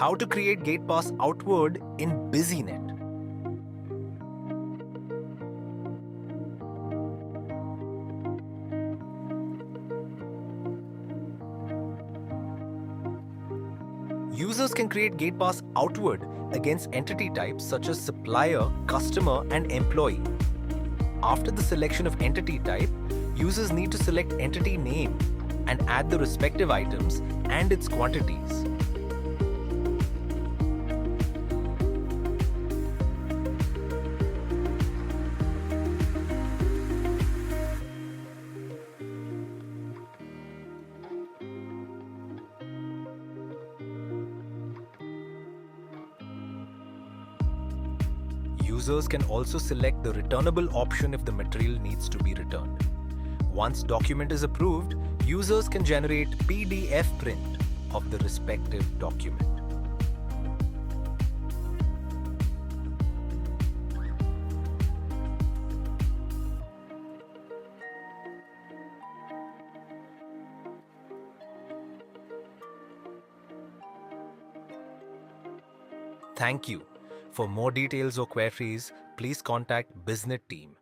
How to create gate pass outward in Businet. Users can create gate pass outward against entity types such as supplier, customer, and employee. After the selection of entity type, users need to select entity name and add the respective items and its quantities. Users can also select the returnable option if the material needs to be returned. Once document is approved, users can generate PDF print of the respective document. Thank you. For more details or queries, please contact Businet team.